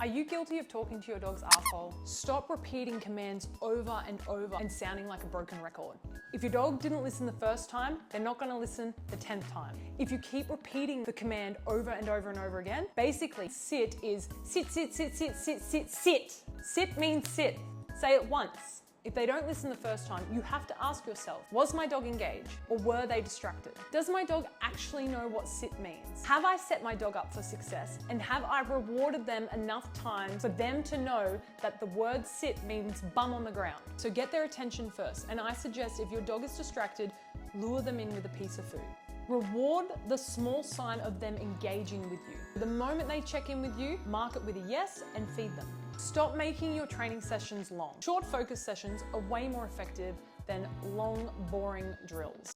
Are you guilty of talking to your dog's asshole? Stop repeating commands over and over and sounding like a broken record. If your dog didn't listen the first time, they're not going to listen the 10th time. If you keep repeating the command over and over and over again, basically sit is sit, sit, sit, sit, sit, sit, sit. Sit means sit. Say it once. If they don't listen the first time, you have to ask yourself, was my dog engaged or were they distracted? Does my dog actually know what sit means? Have I set my dog up for success and have I rewarded them enough times for them to know that the word sit means bum on the ground? So get their attention first, and I suggest if your dog is distracted, lure them in with a piece of food. Reward the small sign of them engaging with you. The moment they check in with you, mark it with a yes and feed them. Stop making your training sessions long. Short focus sessions are way more effective than long, boring drills.